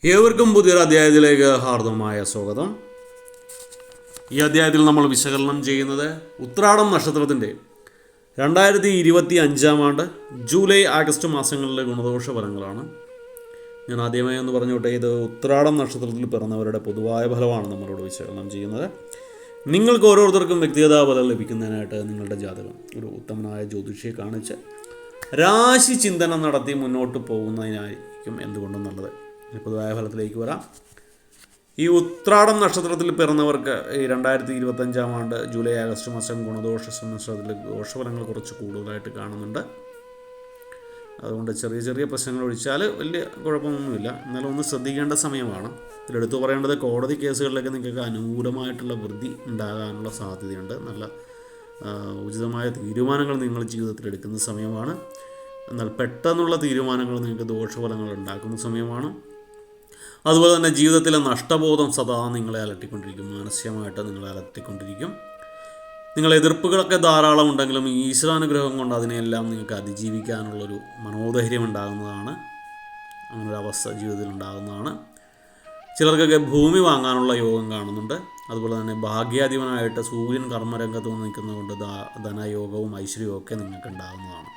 ഏവർക്കും പുതിയൊരു അധ്യായത്തിലേക്ക് ഹാർദവമായ സ്വാഗതം. ഈ അധ്യായത്തിൽ നമ്മൾ വിശകലനം ചെയ്യുന്നത് ഉത്രാടം നക്ഷത്രത്തിൻ്റെ 2025 ജൂലൈ ആഗസ്റ്റ് മാസങ്ങളിലെ ഗുണദോഷ ഫലങ്ങളാണ്. ഞാൻ ആദ്യമായി ഒന്ന് പറഞ്ഞോട്ടെ, ഇത് ഉത്രാടം നക്ഷത്രത്തിൽ പിറന്നവരുടെ പൊതുവായ ഫലമാണ് നമ്മളിവിടെ വിശകലനം ചെയ്യുന്നത്. നിങ്ങൾക്ക് ഓരോരുത്തർക്കും വ്യക്തിഗത ഫലം ലഭിക്കുന്നതിനായിട്ട് നിങ്ങളുടെ ജാതകം ഒരു ഉത്തമനായ ജ്യോതിഷിയെ കാണിച്ച് രാശി ചിന്തനം നടത്തി മുന്നോട്ട് പോകുന്നതിനായിരിക്കും എന്തുകൊണ്ടും നല്ലത്. പൊതുവായ ഫലത്തിലേക്ക് വരാം. ഈ ഉത്രാടം നക്ഷത്രത്തിൽ പിറന്നവർക്ക് ഈ 2025 ജൂലൈ ആഗസ്റ്റ് മാസം ഗുണദോഷ സംവത്സരത്തിൽ ദോഷഫലങ്ങൾ കുറച്ച് കൂടുതലായിട്ട് കാണുന്നുണ്ട്. അതുകൊണ്ട് ചെറിയ ചെറിയ പ്രശ്നങ്ങൾ ഒഴിച്ചാൽ വലിയ കുഴപ്പമൊന്നുമില്ല. എന്നാലും ഒന്ന് ശ്രദ്ധിക്കേണ്ട സമയമാണ്. ഇതിലെടുത്തു പറയേണ്ടത്, കോടതി കേസുകളിലൊക്കെ നിങ്ങൾക്ക് അനുകൂലമായിട്ടുള്ള വൃദ്ധി ഉണ്ടാകാനുള്ള സാധ്യതയുണ്ട്. നല്ല ഉചിതമായ തീരുമാനങ്ങൾ നിങ്ങൾ ജീവിതത്തിൽ എടുക്കുന്ന സമയമാണ്. എന്നാൽ പെട്ടെന്നുള്ള തീരുമാനങ്ങൾ നിങ്ങൾക്ക് ദോഷഫലങ്ങൾ ഉണ്ടാക്കുന്ന സമയമാണ്. അതുപോലെ തന്നെ ജീവിതത്തിലെ നഷ്ടബോധം സദാ നിങ്ങളെ അലട്ടിക്കൊണ്ടിരിക്കും, മാനസികമായിട്ട് നിങ്ങളെ അലട്ടിക്കൊണ്ടിരിക്കും. നിങ്ങൾ എതിർപ്പുകളൊക്കെ ധാരാളം ഉണ്ടെങ്കിലും ഈശ്വരാനുഗ്രഹം കൊണ്ട് അതിനെല്ലാം നിങ്ങൾക്ക് അതിജീവിക്കാനുള്ളൊരു മനോധൈര്യം ഉണ്ടാകുന്നതാണ്. അങ്ങനൊരു അവസ്ഥ ജീവിതത്തിൽ ഉണ്ടാകുന്നതാണ്. ചിലർക്കൊക്കെ ഭൂമി വാങ്ങാനുള്ള യോഗം കാണുന്നുണ്ട്. അതുപോലെ തന്നെ ഭാഗ്യാധിപനായിട്ട് സൂര്യൻ കർമ്മരംഗത്ത് നിൽക്കുന്നതുകൊണ്ട് ധനയോഗവും ഐശ്വര്യവും ഒക്കെ നിങ്ങൾക്ക് ഉണ്ടാകുന്നതാണ്.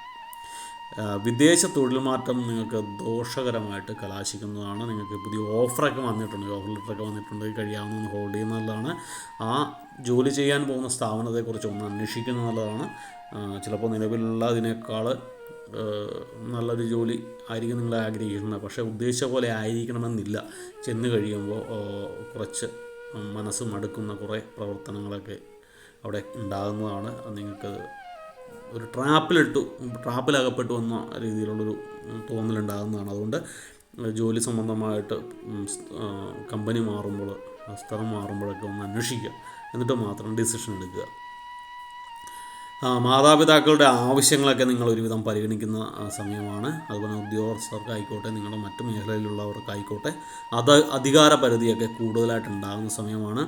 വിദേശ തൊഴിൽ മാറ്റം നിങ്ങൾക്ക് ദോഷകരമായിട്ട് കലാശിക്കുന്നതാണ്. നിങ്ങൾക്ക് പുതിയ ഓഫറൊക്കെ വന്നിട്ടുണ്ട്, ഓഫർ ലെറ്ററൊക്കെ വന്നിട്ടുണ്ടെങ്കിൽ കഴിയാവുന്ന ഹോൾഡ് ചെയ്യുന്നതാണ്. ആ ജോലി ചെയ്യാൻ പോകുന്ന സ്ഥാപനത്തെക്കുറിച്ച് ഒന്ന് അന്വേഷിക്കുന്നത് നല്ലതാണ്. ചിലപ്പോൾ നിലവിലുള്ള അതിനേക്കാൾ നല്ലൊരു ജോലി ആയിരിക്കും നിങ്ങൾ ആഗ്രഹിക്കുന്നത്. പക്ഷേ ഉദ്ദേശിച്ച പോലെ ആയിരിക്കണമെന്നില്ല. ചെന്ന് കഴിയുമ്പോൾ കുറച്ച് മനസ്സ് മടുക്കുന്ന കുറേ പ്രവർത്തനങ്ങളൊക്കെ അവിടെ ഉണ്ടാകുന്നതാണ്. നിങ്ങൾക്ക് ഒരു ട്രാപ്പിലകപ്പെട്ടു എന്ന രീതിയിലുള്ളൊരു തോന്നലുണ്ടാകുന്നതാണ്. അതുകൊണ്ട് ജോലി സംബന്ധമായിട്ട് കമ്പനി മാറുമ്പോൾ, സ്ഥലം മാറുമ്പോഴൊക്കെ ഒന്ന് അന്വേഷിക്കുക, എന്നിട്ട് മാത്രം ഡിസിഷൻ എടുക്കുക. മാതാപിതാക്കളുടെ ആവശ്യങ്ങളൊക്കെ നിങ്ങൾ ഒരുവിധം പരിഗണിക്കുന്ന സമയമാണ്. അതുപോലെ ഉദ്യോഗസ്ഥർക്കായിക്കോട്ടെ, നിങ്ങളുടെ മറ്റു മേഖലയിലുള്ളവർക്കായിക്കോട്ടെ, അധികാര പരിധിയൊക്കെ കൂടുതലായിട്ടുണ്ടാകുന്ന സമയമാണ്.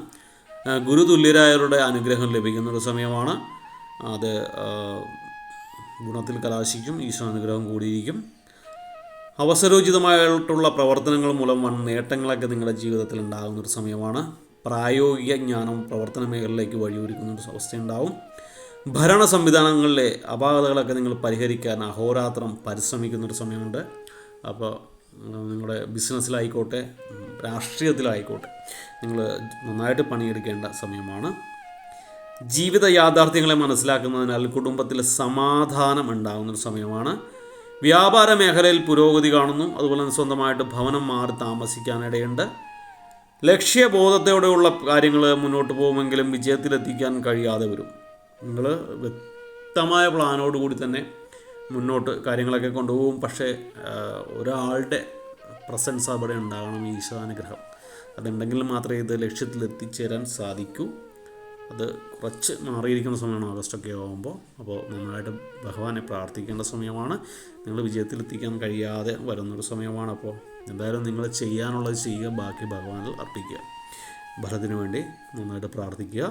ഗുരുതുല്യരായവരുടെ അനുഗ്രഹം ലഭിക്കുന്നൊരു സമയമാണ്. അത് ഗുണത്തിൽ കലാശിക്കും, ഈശ്വരാനുഗ്രഹം കൂടിയിരിക്കും. അവസരോചിതമായിട്ടുള്ള പ്രവർത്തനങ്ങൾ മൂലം വൻ നേട്ടങ്ങളൊക്കെ നിങ്ങളുടെ ജീവിതത്തിൽ ഉണ്ടാകുന്നൊരു സമയമാണ്. പ്രായോഗിക ജ്ഞാനം പ്രവർത്തന മേഖലയിലേക്ക് വഴിയൊരുക്കുന്നൊരു അവസ്ഥയുണ്ടാവും. ഭരണ സംവിധാനങ്ങളിലെ അപാകതകളൊക്കെ നിങ്ങൾ പരിഹരിക്കാൻ അഹോരാത്രം പരിശ്രമിക്കുന്നൊരു സമയമുണ്ട്. അപ്പോൾ നിങ്ങളുടെ ബിസിനസ്സിലായിക്കോട്ടെ, രാഷ്ട്രീയത്തിലായിക്കോട്ടെ, നിങ്ങൾ നന്നായിട്ട് പണിയെടുക്കേണ്ട സമയമാണ്. ജീവിത യാഥാർത്ഥ്യങ്ങളെ മനസ്സിലാക്കുന്നതിനാൽ കുടുംബത്തിൽ സമാധാനം ഉണ്ടാകുന്നൊരു സമയമാണ്. വ്യാപാര മേഖലയിൽ പുരോഗതി കാണുന്നു. അതുപോലെ തന്നെ സ്വന്തമായിട്ട് ഭവനം മാറി താമസിക്കാനിടയുണ്ട്. ലക്ഷ്യബോധത്തോടെയുള്ള കാര്യങ്ങൾ മുന്നോട്ട് പോകുമെങ്കിലും വിജയത്തിലെത്തിക്കാൻ കഴിയാതെ വരും. നിങ്ങൾ വ്യക്തമായ പ്ലാനോടുകൂടി തന്നെ മുന്നോട്ട് കാര്യങ്ങളൊക്കെ കൊണ്ടുപോകും. പക്ഷേ ഒരാളുടെ പ്രസൻസ് അവിടെ ഉണ്ടാകണം, ഈശ്വരാനുഗ്രഹം. അതുണ്ടെങ്കിൽ മാത്രമേ ഇത് ലക്ഷ്യത്തിൽ എത്തിച്ചേരാൻ സാധിക്കൂ. അത് കുറച്ച് മാറിയിരിക്കുന്ന സമയമാണ് ആഗസ്റ്റൊക്കെ ആകുമ്പോൾ. അപ്പോൾ നന്നായിട്ട് ഭഗവാനെ പ്രാർത്ഥിക്കേണ്ട സമയമാണ്. നിങ്ങൾ വിജയത്തിലെത്തിക്കാൻ കഴിയാതെ വരുന്നൊരു സമയമാണ്. അപ്പോൾ എന്തായാലും നിങ്ങൾ ചെയ്യാനുള്ളത് ചെയ്യുക, ബാക്കി ഭഗവാനിൽ അർപ്പിക്കുക. ഫലത്തിന് വേണ്ടി നന്നായിട്ട് പ്രാർത്ഥിക്കുക.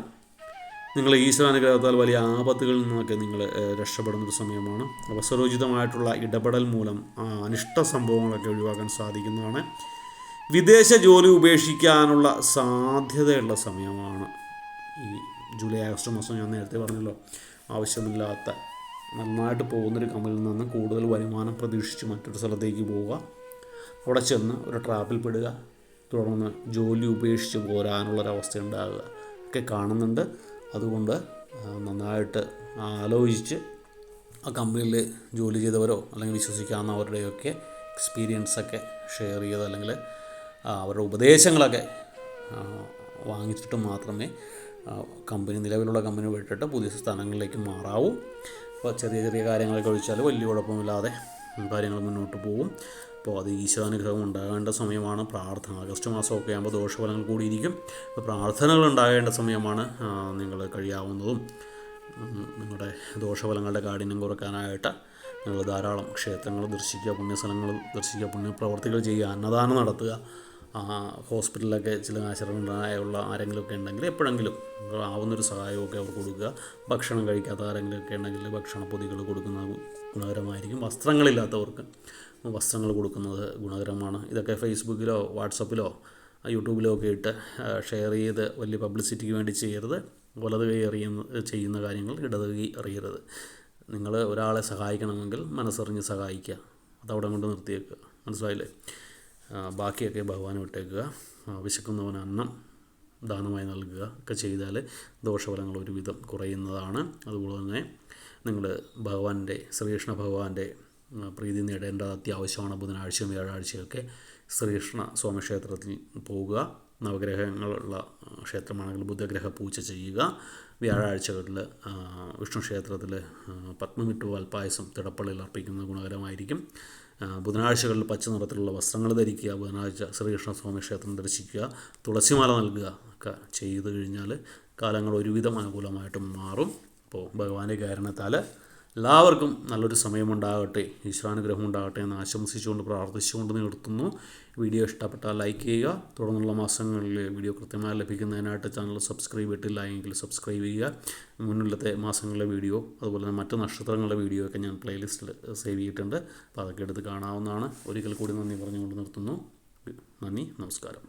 നിങ്ങൾ ഈശ്വരാനുഗ്രഹത്താൽ വലിയ ആപത്തുകളിൽ നിന്നൊക്കെ നിങ്ങൾ രക്ഷപ്പെടുന്നൊരു സമയമാണ്. അവസരോചിതമായിട്ടുള്ള ഇടപെടൽ മൂലം അനിഷ്ട സംഭവങ്ങളൊക്കെ ഒഴിവാക്കാൻ സാധിക്കുന്നതാണ്. വിദേശ ജോലി ഉപേക്ഷിക്കാനുള്ള സാധ്യതയുള്ള സമയമാണ് ഈ ജൂലൈ ആഗസ്റ്റ് മാസം. ഞാൻ നേരത്തെ പറഞ്ഞല്ലോ, ആവശ്യമില്ലാത്ത നന്നായിട്ട് പോകുന്നൊരു കമ്പനിയിൽ നിന്ന് കൂടുതൽ വരുമാനം പ്രതീക്ഷിച്ച് മറ്റൊരു സ്ഥലത്തേക്ക് പോവുക, അവിടെ ചെന്ന് ഒരു ട്രാപ്പിൽ പെടുക, തുടർന്ന് ജോലി ഉപേക്ഷിച്ച് പോരാനുള്ളൊരവസ്ഥ ഉണ്ടാകുക ഒക്കെ കാണുന്നുണ്ട്. അതുകൊണ്ട് നന്നായിട്ട് ആലോചിച്ച് ആ കമ്പനിയിൽ ജോലി ചെയ്തവരോ അല്ലെങ്കിൽ വിശ്വസിക്കാവുന്നവരുടെയൊക്കെ എക്സ്പീരിയൻസൊക്കെ ഷെയർ ചെയ്ത്, അല്ലെങ്കിൽ അവരുടെ ഉപദേശങ്ങളൊക്കെ വാങ്ങിച്ചിട്ട് മാത്രമേ നിലവിലുള്ള കമ്പനി വിട്ടിട്ട് പുതിയ സ്ഥാനങ്ങളിലേക്ക് മാറാവൂ. അപ്പോൾ ചെറിയ ചെറിയ കാര്യങ്ങളൊക്കെ ഒഴിച്ചാൽ വലിയ കുഴപ്പമില്ലാതെ കാര്യങ്ങൾ മുന്നോട്ട് പോകും. അപ്പോൾ അത് ഈശ്വരാനുഗ്രഹം ഉണ്ടാകേണ്ട സമയമാണ്. ആഗസ്റ്റ് മാസമൊക്കെ ആകുമ്പോൾ ദോഷഫലങ്ങൾ കൂടിയിരിക്കും. അപ്പോൾ പ്രാർത്ഥനകൾ ഉണ്ടാകേണ്ട സമയമാണ്. നിങ്ങൾ കഴിയാവുന്നതും നിങ്ങളുടെ ദോഷഫലങ്ങളുടെ കാഠിന്യം കുറയ്ക്കാനായിട്ട് നിങ്ങൾ ധാരാളം ക്ഷേത്രങ്ങൾ ദർശിക്കുക, പുണ്യസ്ഥലങ്ങൾ ദർശിക്കുക, പുണ്യപ്രവർത്തികൾ ചെയ്യുക, അന്നദാനം നടത്തുക. ഹോസ്പിറ്റലിലൊക്കെ ചില ആശ്രമങ്ങളായുള്ള ആരെങ്കിലുമൊക്കെ ഉണ്ടെങ്കിൽ എപ്പോഴെങ്കിലും ആവുന്നൊരു സഹായമൊക്കെ അവർ കൊടുക്കുക. ഭക്ഷണം കഴിക്കാത്ത ആരെങ്കിലുമൊക്കെ ഉണ്ടെങ്കിൽ ഭക്ഷണപ്പൊതികൾ കൊടുക്കുന്നത് ഗുണകരമായിരിക്കും. വസ്ത്രങ്ങളില്ലാത്തവർക്ക് വസ്ത്രങ്ങൾ കൊടുക്കുന്നത് ഗുണകരമാണ്. ഇതൊക്കെ ഫേസ്ബുക്കിലോ വാട്സപ്പിലോ യൂട്യൂബിലോ ഒക്കെ ഇട്ട് ഷെയർ ചെയ്ത് വലിയ പബ്ലിസിറ്റിക്ക് വേണ്ടി ചെയ്യരുത്. വലത് കൈ ചെയ്യുന്ന കാര്യങ്ങൾ ഇടത് കൈ അറിയരുത്. നിങ്ങൾ ഒരാളെ സഹായിക്കണമെങ്കിൽ മനസ്സറിഞ്ഞ് സഹായിക്കുക, അതവിടെ കൊണ്ട് നിർത്തിയേക്കുക. മനസ്സിലായില്ലേ? ബാക്കിയൊക്കെ ഭഗവാന് വിട്ടേക്കുക. വിശക്കുന്നവന് അന്നം ദാനമായി നൽകുക ഒക്കെ ചെയ്താൽ ദോഷഫലങ്ങൾ ഒരുവിധം കുറയുന്നതാണ്. അതുപോലെ തന്നെ നിങ്ങൾ ശ്രീകൃഷ്ണ ഭഗവാന്റെ പ്രീതി നേടേണ്ടത് അത്യാവശ്യമാണ്. ബുധനാഴ്ചയും വ്യാഴാഴ്ചയൊക്കെ ശ്രീകൃഷ്ണ സ്വാമിക്ഷേത്രത്തിൽ പോവുക. നവഗ്രഹങ്ങളുള്ള ക്ഷേത്രമാണെങ്കിൽ ബുധഗ്രഹ പൂജ ചെയ്യുക. വ്യാഴാഴ്ചകളിൽ വിഷ്ണു ക്ഷേത്രത്തിൽ പത്മമിട്ട് പാൽപ്പായസം തിടപ്പള്ളിയിൽ അർപ്പിക്കുന്നത് ഗുണകരമായിരിക്കും. ബുധനാഴ്ചകളിൽ പച്ച നിറത്തിലുള്ള വസ്ത്രങ്ങൾ ധരിക്കുക. ബുധനാഴ്ച ശ്രീകൃഷ്ണ സ്വാമി ക്ഷേത്രം ദർശിക്കുക. തുളസിമാല നൽകുക ഒക്കെ ചെയ്തു കഴിഞ്ഞാൽ കാലങ്ങൾ ഒരുവിധം അനുകൂലമായിട്ട് മാറും. അപ്പോൾ ഭഗവാന്റെ കാരണത്താൽ എല്ലാവർക്കും നല്ലൊരു സമയമുണ്ടാകട്ടെ, ഈശ്വരാനുഗ്രഹം ഉണ്ടാകട്ടെ എന്ന് ആശംസിച്ചുകൊണ്ട് പ്രാർത്ഥിച്ചുകൊണ്ട് നിർത്തുന്നു. വീഡിയോ ഇഷ്ടപ്പെട്ടാൽ ലൈക്ക് ചെയ്യുക. തുടർന്നുള്ള മാസങ്ങളിൽ വീഡിയോ കൃത്യമായി ലഭിക്കുന്നതിനായിട്ട് ചാനൽ സബ്സ്ക്രൈബ് ചെയ്തിട്ടില്ല എങ്കിൽ സബ്സ്ക്രൈബ് ചെയ്യുക. മുന്നിലത്തെ മാസങ്ങളിലെ വീഡിയോ അതുപോലെ തന്നെ മറ്റ് നക്ഷത്രങ്ങളുടെ വീഡിയോ ഒക്കെ ഞാൻ പ്ലേലിസ്റ്റിൽ സേവ് ചെയ്തിട്ടുണ്ട്. അപ്പോൾ അതൊക്കെ എടുത്ത് കാണാവുന്നതാണ്. ഒരിക്കൽ കൂടി നന്ദി പറഞ്ഞുകൊണ്ട് നിർത്തുന്നു. നന്ദി, നമസ്കാരം.